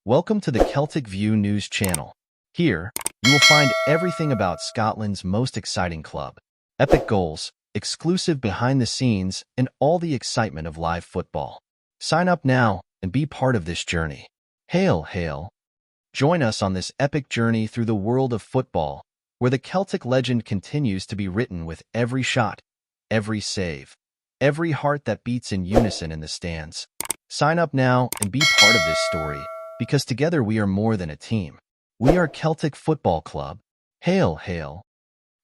Welcome to the Celtic View News channel. Here, you will find everything about Scotland's most exciting club. Epic goals, exclusive behind the scenes, and all the excitement of live football. Sign up now and be part of this journey. Hail, hail. Join us on this epic journey through the world of football, where the Celtic legend continues to be written with every shot, every save, every heart that beats in unison in the stands. Sign up now and be part of this story, because together we are more than a team. We are Celtic Football Club. Hail, hail.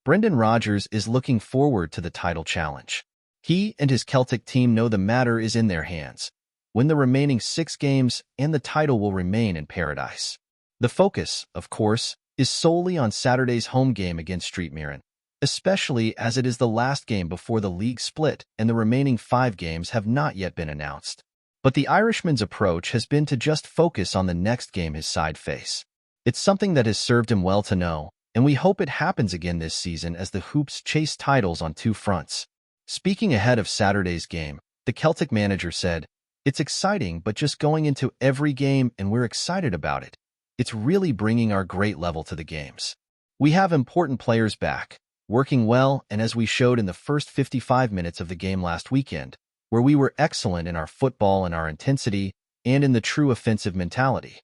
Brendan Rodgers is looking forward to the title challenge. He and his Celtic team know the matter is in their hands. Win the remaining 6 games and the title will remain in paradise. The focus, of course, is solely on Saturday's home game against Streetmirren, especially as it is the last game before the league split and the remaining 5 games have not yet been announced. But the Irishman's approach has been to just focus on the next game his side face. It's something that has served him well to know, and we hope it happens again this season as the Hoops chase titles on 2 fronts. Speaking ahead of Saturday's game, the Celtic manager said, "It's exciting, but just going into every game and we're excited about it. It's really bringing our great level to the games. We have important players back, working well, and as we showed in the first 55 minutes of the game last weekend, where we were excellent in our football and our intensity and in the true offensive mentality."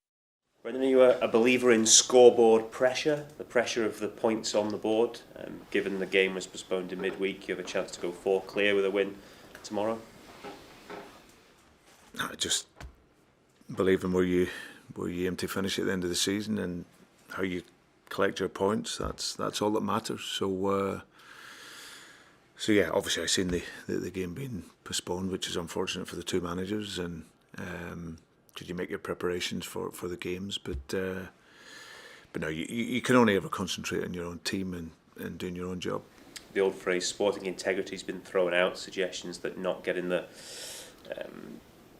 Brendan, are you a believer in scoreboard pressure, the pressure of the points on the board? Given the game was postponed in midweek, you have a chance to go 4 clear with a win tomorrow? I just believe in where you aim to finish at the end of the season and how you collect your points. That's all that matters. So yeah, obviously I seen the game being postponed, which is unfortunate for the 2 managers. And did you make your preparations for the games? But no, you can only ever concentrate on your own team and doing your own job. The old phrase "sporting integrity" has been thrown out. Suggestions that not getting the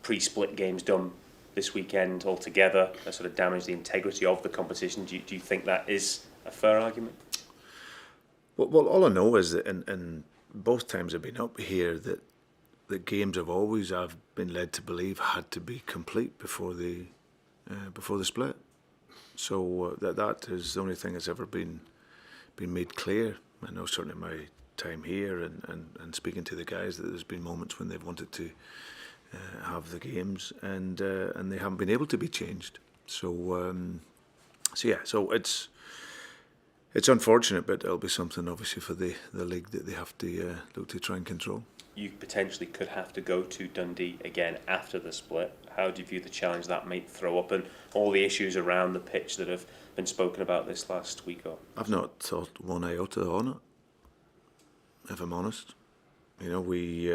pre-split games done this weekend altogether sort of damage the integrity of the competition. Do you think that is a fair argument? Well, all I know is that in both times I've been up here that the games I've been led to believe had to be complete before the split. So that is the only thing that's ever been made clear. I know certainly my time here and speaking to the guys that there's been moments when they've wanted to have the games and they haven't been able to be changed. So it's unfortunate, but it'll be something obviously for the league that they have to look to try and control. You potentially could have to go to Dundee again after the split. How do you view the challenge that might throw up and all the issues around the pitch that have been spoken about this last week? I've not thought one iota on it, if I'm honest. You know, we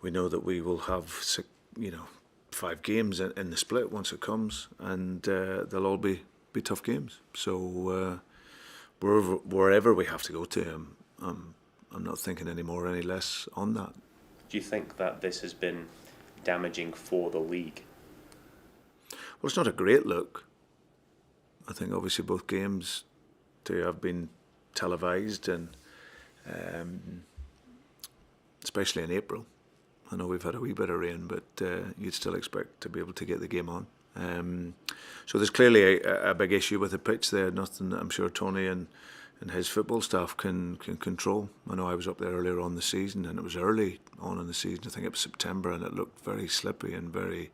know that we will have 5 games in the split once it comes, and they'll all be tough games. So wherever we have to go to, I'm not thinking any more, any less on that. Do you think that this has been damaging for the league? Well, it's not a great look. I think obviously both games have been televised, and especially in April. I know we've had a wee bit of rain, but you'd still expect to be able to get the game on. So there's clearly a big issue with the pitch there. Nothing that I'm sure Tony and his football staff can control. I know I was up there earlier on the season, and it was early on in the season. I think it was September, and it looked very slippy and very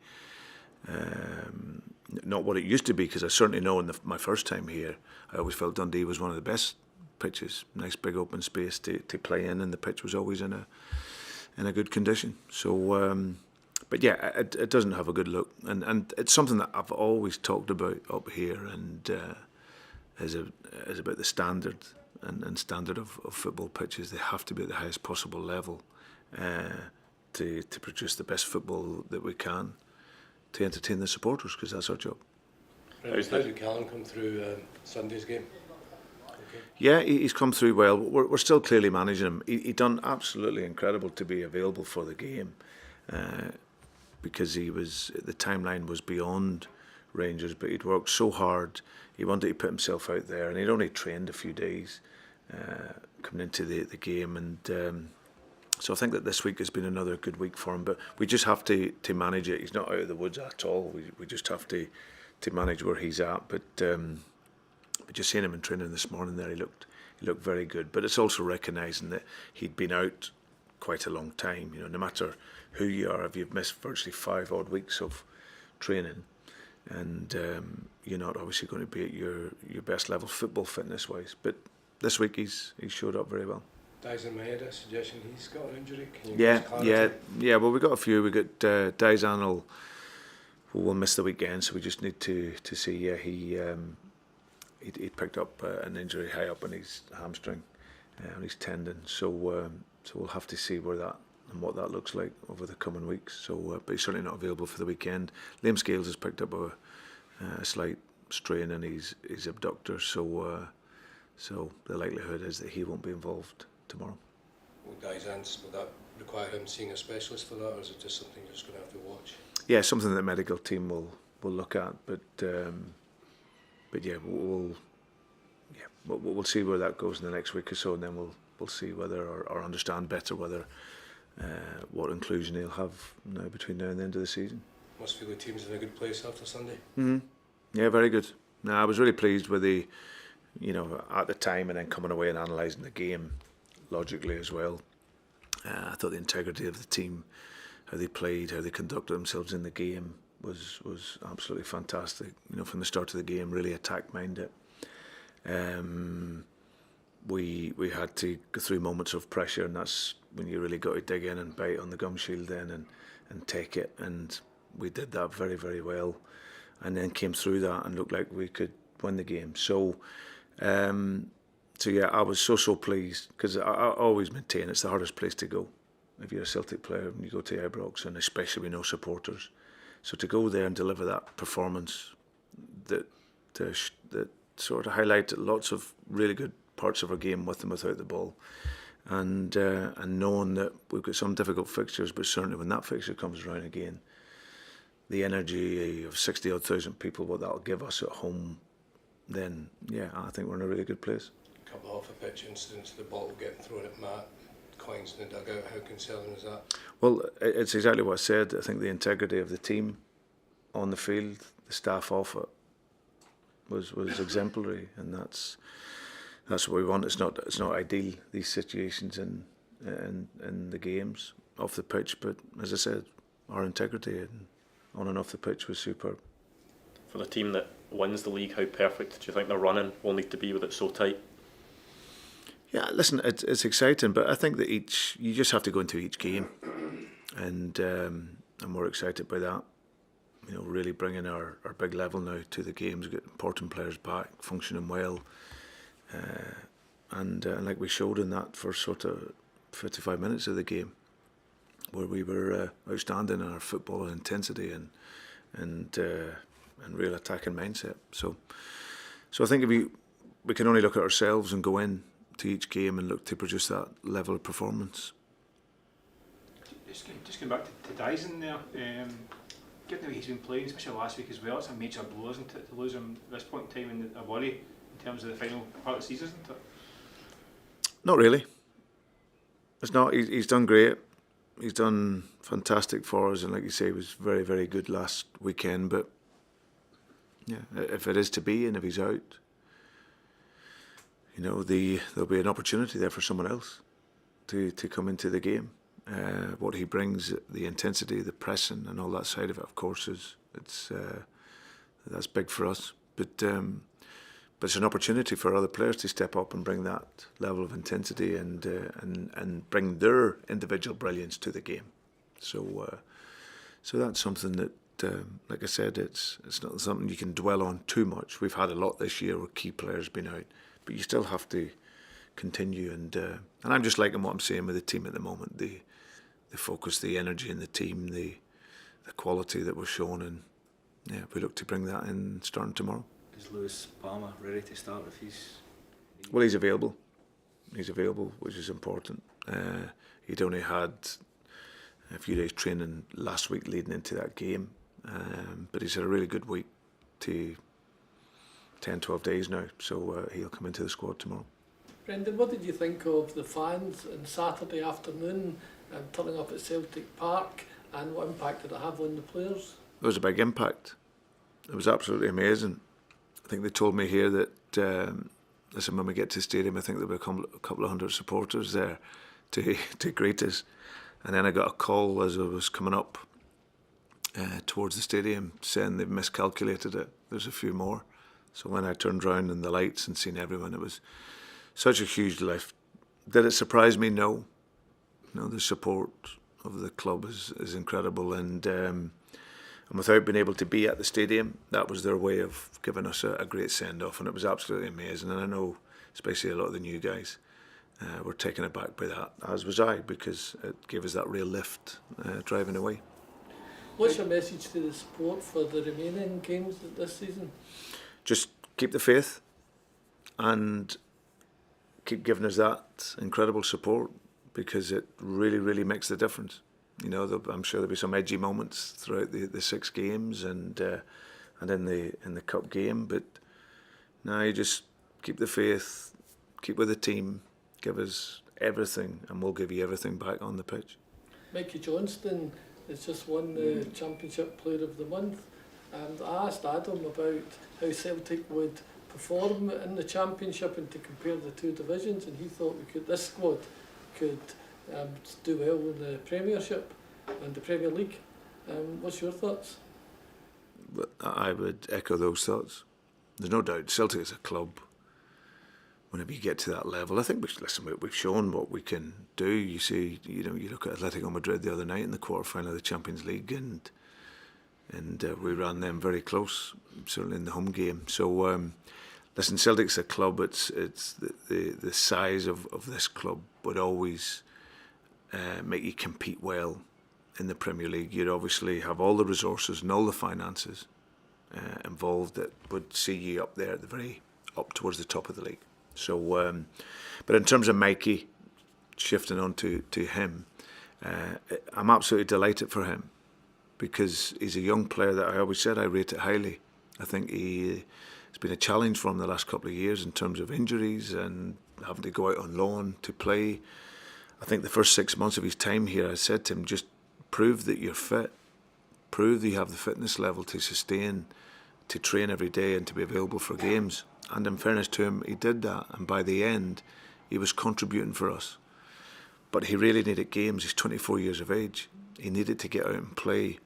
not what it used to be. Because I certainly know in my first time here, I always felt Dundee was one of the best pitches. Nice big open space to play in, and the pitch was always in a good condition. So. But yeah, it doesn't have a good look, and it's something that I've always talked about up here, and is about the standard and standard of football pitches. They have to be at the highest possible level to produce the best football that we can to entertain the supporters, because that's our job. How did Callum come through Sunday's game? Okay. Yeah, he's come through well. We're still clearly managing him. He done absolutely incredible to be available for the game. Because the timeline was beyond Rangers, but he'd worked so hard. He wanted to put himself out there, and he'd only trained a few days coming into the game, and So I think that this week has been another good week for him, but we just have to manage it. He's not out of the woods at all. We just have to manage where he's at. But just seeing him in training this morning there, he looked very good. But it's also recognising that he'd been out quite a long time. You know, no matter who you are, if you've missed virtually 5 odd weeks of training, and you're not obviously going to be at your best level football fitness wise. But this week he's showed up very well. Dyson made a suggestion he's got an injury. Can you give us clarity? Yeah. Well, we got a few. We got Dyson will miss the weekend, so we just need to see. Yeah, he picked up an injury high up on his hamstring, on his tendon. So we'll have to see where that and what that looks like over the coming weeks. So, but he's certainly not available for the weekend. Liam Scales has picked up a slight strain in his abductor. So the likelihood is that he won't be involved tomorrow. Will that require him seeing a specialist for that, or is it just something you're just going to have to watch? Yeah, something that the medical team will look at, but yeah, we'll see where that goes in the next week or so, and then we'll see whether or understand better whether what inclusion he'll have now between now and the end of the season. Must feel the team's in a good place after Sunday. Yeah, very good. No, I was really pleased with at the time and then coming away and analysing the game logically as well. I thought the integrity of the team, how they played, how they conducted themselves in the game was absolutely fantastic. You know, from the start of the game, really attack minded. We had to go through moments of pressure, and that's when you really got to dig in and bite on the gum shield then and take it. And we did that very, very well, and then came through that and looked like we could win the game. So yeah, I was so pleased, because I always maintain it's the hardest place to go if you're a Celtic player and you go to Ibrox, and especially with no supporters. So to go there and deliver that performance that sort of highlighted lots of really good parts of our game with and without the ball, and knowing that we've got some difficult fixtures, but certainly when that fixture comes around again, the energy of 60,000 people, what that'll give us at home, then yeah, I think we're in a really good place. A couple of off-the-pitch incidents, the bottle getting thrown at Matt, coins in the dugout, how concerning is that? Well, it's exactly what I said. I think the integrity of the team on the field, the staff off it, was exemplary, and that's what we want. It's not ideal, these situations in the games off the pitch, but as I said, our integrity on and off the pitch was superb. For the team that wins the league, how perfect do you think their running will need to be with it so tight? Yeah, listen, it's exciting, but I think that you just have to go into each game, and we're excited by that. You know, really bringing our big level now to the games, get important players back, functioning well, and like we showed in that first sort of 55 minutes of the game, where we were outstanding in our football and intensity and real attacking mindset. So I think if we can only look at ourselves and go in to each game and look to produce that level of performance. Just going back to Dyson there, given the way he's been playing, especially last week as well, it's a major blow, isn't it, to lose him at this point in time, and a worry in terms of the final part of the season, isn't it? Not really. It's not. He's done great. He's done fantastic for us, and like you say, he was very, very good last weekend. But yeah, if it is to be, and if he's out, you know, there'll be an opportunity there for someone else to come into the game. What he brings, the intensity, the pressing, and all that side of it, of course, that's big for us. But it's an opportunity for other players to step up and bring that level of intensity and bring their individual brilliance to the game. So that's something that, like I said, it's not something you can dwell on too much. We've had a lot this year where key players been out, but you still have to continue. And I'm just liking what I'm seeing with the team at the moment. The focus, the energy in the team, the quality that we're showing, and yeah, we look to bring that in starting tomorrow. Is Lewis Palmer ready to start if he's... Well, he's available. He's available, which is important. He'd only had a few days training last week leading into that game, but he's had a really good week to 10, 12 days now, so he'll come into the squad tomorrow. Brendan, what did you think of the fans on Saturday afternoon turning up at Celtic Park, and what impact did it have on the players? There was a big impact. It was absolutely amazing. I think they told me here that, listen, when we get to the stadium, I think there'll be a couple of hundred supporters there to greet us. And then I got a call as I was coming up towards the stadium saying they've miscalculated it. There's a few more. So when I turned round in the lights and seen everyone, it was such a huge lift. Did it surprise me? No. No, the support of the club is incredible, and without being able to be at the stadium, that was their way of giving us a great send-off, and it was absolutely amazing. And I know, especially a lot of the new guys, were taken aback by that, as was I, because it gave us that real lift driving away. What's your message to the support for the remaining games this season? Just keep the faith and keep giving us that incredible support, because it really, really makes the difference. You know, I'm sure there'll be some edgy moments throughout the 6 games and in the cup game, but now you just keep the faith, keep with the team, give us everything, and we'll give you everything back on the pitch. Mikey Johnston has just won the Championship Player of the Month, and I asked Adam about how Celtic would perform in the Championship and to compare the 2 divisions, and he thought this squad could do well in the Premiership and the Premier League. What's your thoughts? I would echo those thoughts. There's no doubt Celtic is a club. Whenever you get to that level, I think we've shown what we can do. You see, you look at Atletico Madrid the other night in the quarter-final of the Champions League, and we ran them very close, certainly in the home game. So, listen, Celtic's a club. It's the size of this club would always make you compete well in the Premier League. You'd obviously have all the resources and all the finances involved that would see you up there up towards the top of the league. So, but in terms of Mikey, shifting on to him, I'm absolutely delighted for him, because he's a young player that I always said I rate it highly. I think it's been a challenge for him the last couple of years in terms of injuries and having to go out on loan to play. I think the first 6 months of his time here, I said to him, just prove that you're fit, prove that you have the fitness level to sustain, to train every day and to be available for games. And in fairness to him, he did that, and by the end, he was contributing for us. But he really needed games. He's 24 years of age. He needed to get out and play.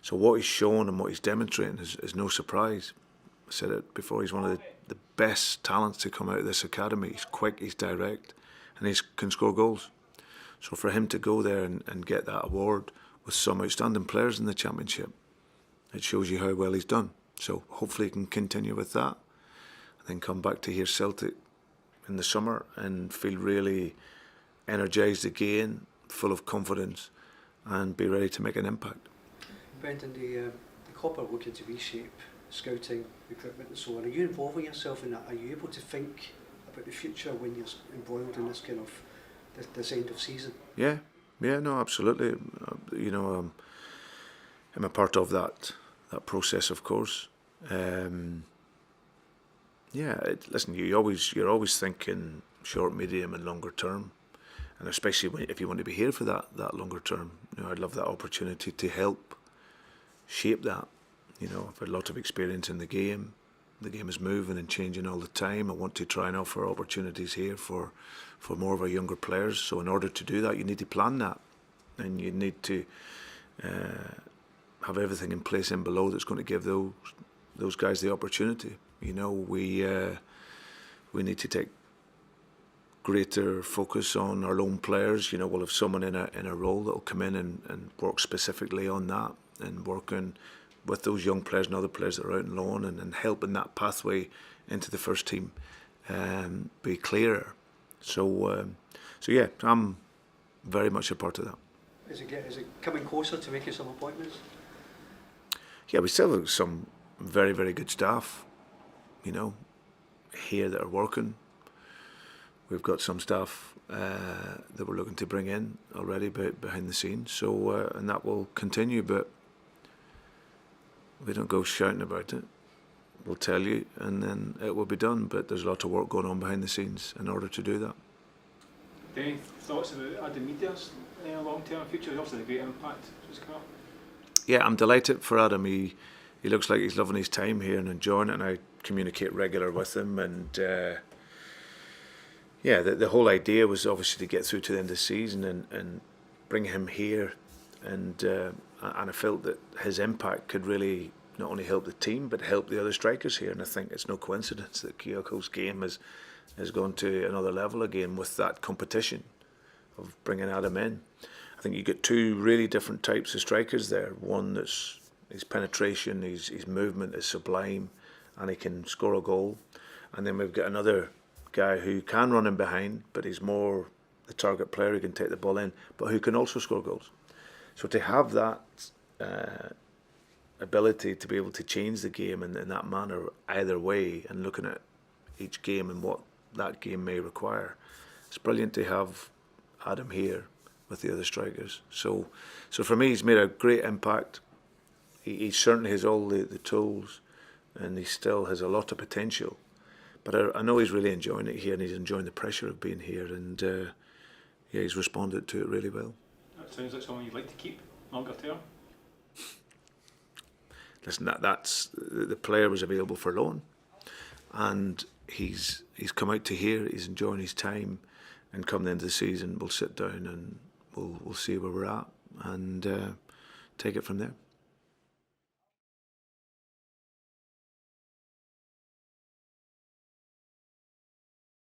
So what he's shown and what he's demonstrating is no surprise. I said it before, he's one of the best talents to come out of this academy. He's quick, he's direct, and he can score goals. So for him to go there and get that award with some outstanding players in the Championship, it shows you how well he's done. So hopefully he can continue with that, and then come back to here Celtic in the summer and feel really energised again, full of confidence, and be ready to make an impact. Brendan, the club are looking to reshape scouting, recruitment and so on. Are you involving yourself in that? Are you able to think about the future when you're embroiled in this kind of this end of season? Yeah, no, absolutely. I'm a part of that process, of course. Listen, you're always thinking short, medium, and longer term, and especially if you want to be here for that longer term. I'd love that opportunity to help shape that. I've had a lot of experience in the game. The game is moving and changing all the time. I want to try and offer opportunities here for more of our younger players. So in order to do that, you need to plan that, and you need to have everything in place in below that's going to give those guys the opportunity. We need to take greater focus on our loan players. We'll have someone in a role that will come in and work specifically on that, and working with those young players and other players that are out on loan, and helping that pathway into the first team be clearer. So yeah, I'm very much a part of that. Is it coming closer to making some appointments? Yeah, we still have some very, very good staff, here that are working. We've got some staff that we're looking to bring in already behind the scenes. So and that will continue, but we don't go shouting about it. will tell you, and then it will be done. But there's a lot of work going on behind the scenes in order to do that. Any thoughts about Adam Media's long-term future? He's obviously had a great impact to his career. Yeah, I'm delighted for Adam. He looks like he's loving his time here and enjoying it, and I communicate regular with him. And the whole idea was obviously to get through to the end of the season and bring him here, and I felt that his impact could really not only help the team but help the other strikers here. And I think it's no coincidence that Kyoko's game has gone to another level again with that competition of bringing Adam in. I think you get two really different types of strikers there. One that's his penetration, his movement is sublime, and he can score a goal. And then we've got another guy who can run in behind, but he's more the target player who can take the ball in, but who can also score goals. So to have that ability to be able to change the game in that manner either way, and looking at each game and what that game may require, it's brilliant to have Adam here with the other strikers. So for me, he's made a great impact. He certainly has all the tools, and he still has a lot of potential. But I know he's really enjoying it here, and he's enjoying the pressure of being here, and he's responded to it really well. That sounds like someone you'd like to keep longer term. Listen, that's the player was available for loan, and he's come out to here. He's enjoying his time, and come the end of the season, we'll sit down and we'll see where we're at and take it from there.